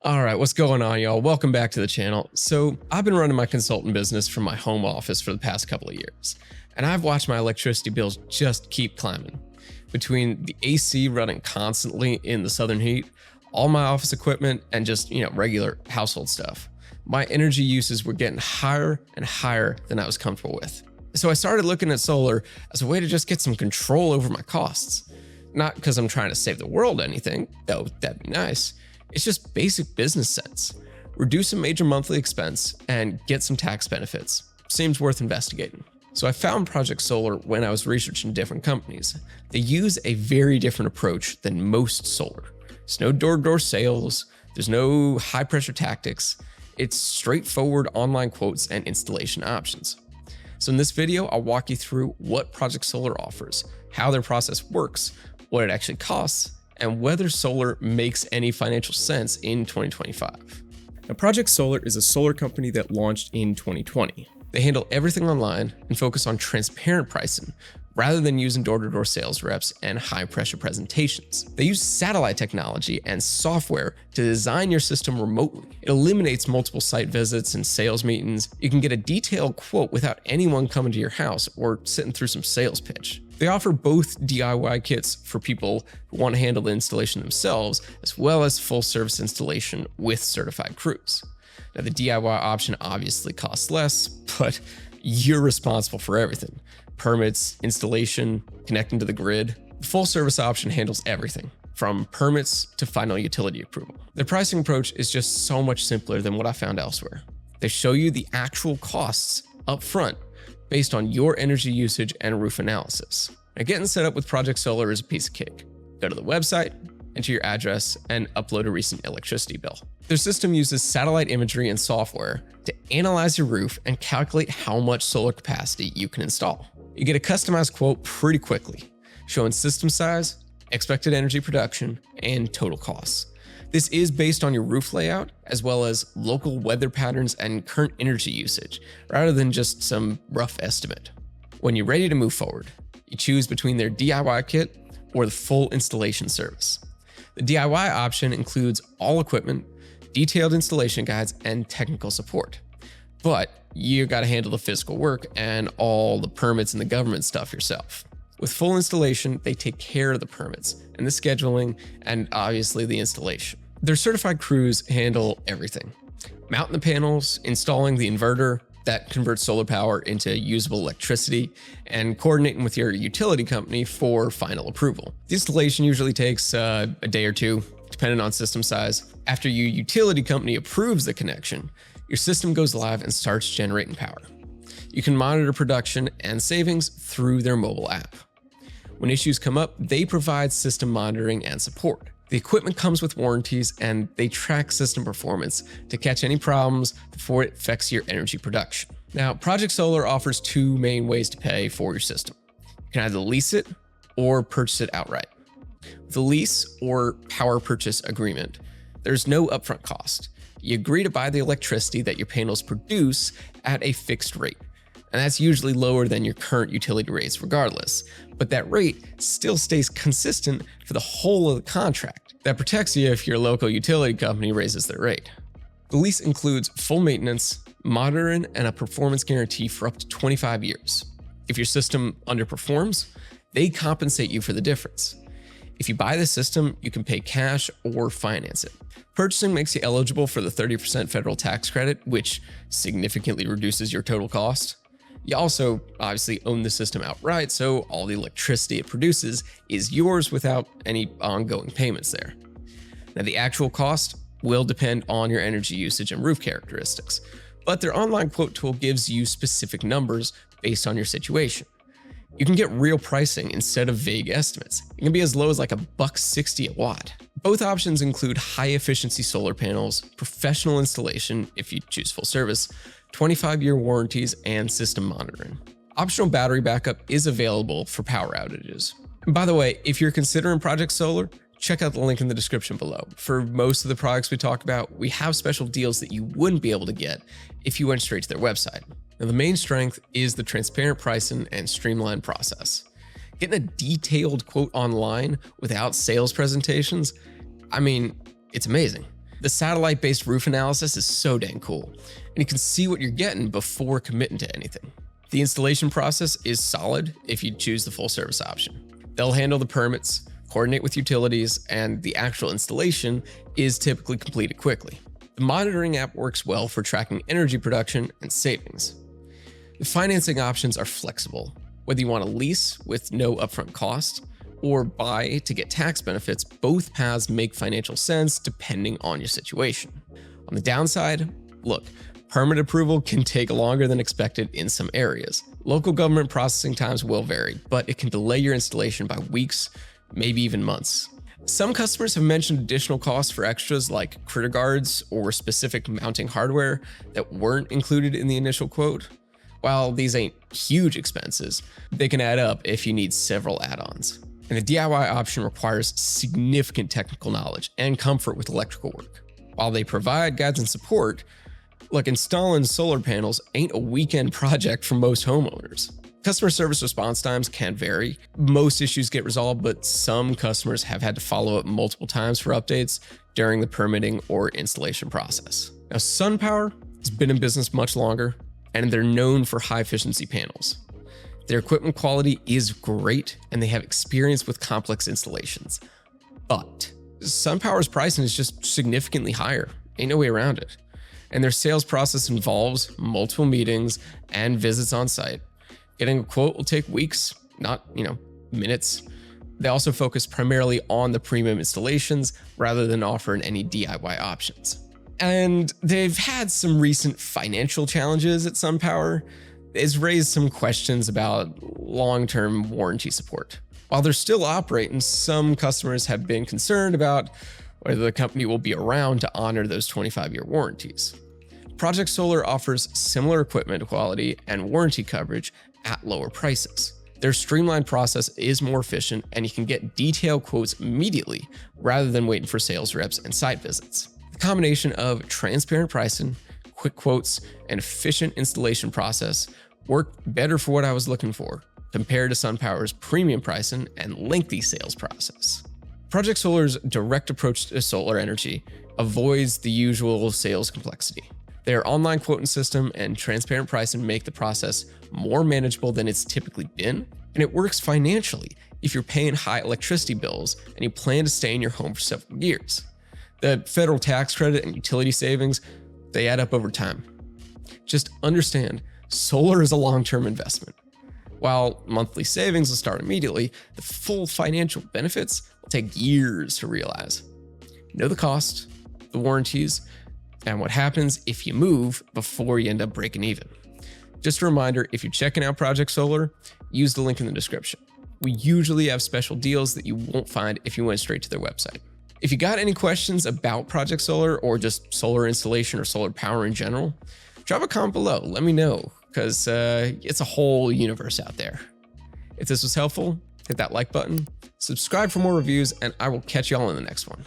All right, what's going on, y'all? Welcome back to the channel. So I've been running my consultant business from my home office for the past couple of years, and I've watched my electricity bills just keep climbing. Between the AC running constantly in the southern heat, all my office equipment, and just, regular household stuff, my energy uses were getting higher and higher than I was comfortable with. So I started looking at solar as a way to just get some control over my costs. Not because I'm trying to save the world or anything, though that'd be nice. It's just basic business sense. Reduce a major monthly expense and get some tax benefits. Seems worth investigating. So I found Project Solar when I was researching different companies. They use a very different approach than most solar. There's no door-to-door sales. There's no high-pressure tactics. It's straightforward online quotes and installation options. So in this video, I'll walk you through what Project Solar offers, how their process works, what it actually costs, and whether solar makes any financial sense in 2025. Now, Project Solar is a solar company that launched in 2020. They handle everything online and focus on transparent pricing rather than using door-to-door sales reps and high-pressure presentations. They use satellite technology and software to design your system remotely. It eliminates multiple site visits and sales meetings. You can get a detailed quote without anyone coming to your house or sitting through some sales pitch. They offer both DIY kits for people who want to handle the installation themselves, as well as full service installation with certified crews. Now, the DIY option obviously costs less, but you're responsible for everything. Permits, installation, connecting to the grid. The full service option handles everything, from permits to final utility approval. Their pricing approach is just so much simpler than what I found elsewhere. They show you the actual costs up front based on your energy usage and roof analysis. Now, getting set up with Project Solar is a piece of cake. Go to the website, enter your address, and upload a recent electricity bill. Their system uses satellite imagery and software to analyze your roof and calculate how much solar capacity you can install. You get a customized quote pretty quickly, showing system size, expected energy production, and total costs. This is based on your roof layout, as well as local weather patterns and current energy usage, rather than just some rough estimate. When you're ready to move forward, you choose between their DIY kit or the full installation service. The DIY option includes all equipment, detailed installation guides, and technical support. But you gotta handle the physical work and all the permits and the government stuff yourself. With full installation, they take care of the permits and the scheduling and obviously the installation. Their certified crews handle everything. Mounting the panels, installing the inverter that converts solar power into usable electricity, and coordinating with your utility company for final approval. The installation usually takes a day or two, depending on system size. After your utility company approves the connection, your system goes live and starts generating power. You can monitor production and savings through their mobile app. When issues come up, they provide system monitoring and support. The equipment comes with warranties, and they track system performance to catch any problems before it affects your energy production. Now, Project Solar offers two main ways to pay for your system. You can either lease it or purchase it outright. With a lease or power purchase agreement, there's no upfront cost. You agree to buy the electricity that your panels produce at a fixed rate. And that's usually lower than your current utility rates regardless, but that rate still stays consistent for the whole of the contract. That protects you if your local utility company raises their rate. The lease includes full maintenance, monitoring, and a performance guarantee for up to 25 years. If your system underperforms, they compensate you for the difference. If you buy the system, you can pay cash or finance it. Purchasing makes you eligible for the 30% federal tax credit, which significantly reduces your total cost. You also obviously own the system outright, so all the electricity it produces is yours without any ongoing payments there. Now, the actual cost will depend on your energy usage and roof characteristics, but their online quote tool gives you specific numbers based on your situation. You can get real pricing instead of vague estimates. It can be as low as like $1.60 a watt. Both options include high-efficiency solar panels, professional installation if you choose full service, 25-year warranties, and system monitoring. Optional battery backup is available for power outages. And by the way, if you're considering Project Solar, check out the link in the description below. For most of the products we talk about, we have special deals that you wouldn't be able to get if you went straight to their website. Now, the main strength is the transparent pricing and streamlined process. Getting a detailed quote online without sales presentations, I mean, it's amazing. The satellite-based roof analysis is so dang cool, and you can see what you're getting before committing to anything. The installation process is solid if you choose the full service option. They'll handle the permits, coordinate with utilities, and the actual installation is typically completed quickly. The monitoring app works well for tracking energy production and savings. The financing options are flexible, whether you want to lease with no upfront cost or buy to get tax benefits. Both paths make financial sense depending on your situation. On the downside, look, permit approval can take longer than expected in some areas. Local government processing times will vary, but it can delay your installation by weeks, maybe even months. Some customers have mentioned additional costs for extras like critter guards or specific mounting hardware that weren't included in the initial quote. While these ain't huge expenses, they can add up if you need several add-ons. And the DIY option requires significant technical knowledge and comfort with electrical work. While they provide guides and support, look, installing solar panels ain't a weekend project for most homeowners. Customer service response times can vary. Most issues get resolved, but some customers have had to follow up multiple times for updates during the permitting or installation process. Now, SunPower has been in business much longer, and they're known for high efficiency panels. Their equipment quality is great, and they have experience with complex installations. But SunPower's pricing is just significantly higher. Ain't no way around it. And their sales process involves multiple meetings and visits on site. Getting a quote will take weeks, not, minutes. They also focus primarily on the premium installations rather than offering any DIY options. And they've had some recent financial challenges at SunPower. It's raised some questions about long-term warranty support. While they're still operating, some customers have been concerned about whether the company will be around to honor those 25-year warranties. Project Solar offers similar equipment quality and warranty coverage at lower prices. Their streamlined process is more efficient, and you can get detailed quotes immediately rather than waiting for sales reps and site visits. The combination of transparent pricing, quick quotes, and efficient installation process worked better for what I was looking for compared to SunPower's premium pricing and lengthy sales process. Project Solar's direct approach to solar energy avoids the usual sales complexity. Their online quoting system and transparent pricing make the process more manageable than it's typically been, and it works financially if you're paying high electricity bills and you plan to stay in your home for several years. The federal tax credit and utility savings, they add up over time. Just understand, solar is a long-term investment. While monthly savings will start immediately, the full financial benefits will take years to realize. Know the cost, the warranties, and what happens if you move before you end up breaking even. Just a reminder, if you're checking out Project Solar, use the link in the description. We usually have special deals that you won't find if you went straight to their website. If you got any questions about Project Solar or just solar installation or solar power in general, drop a comment below. Let me know, because it's a whole universe out there. If this was helpful, hit that like button, subscribe for more reviews, and I will catch you all in the next one.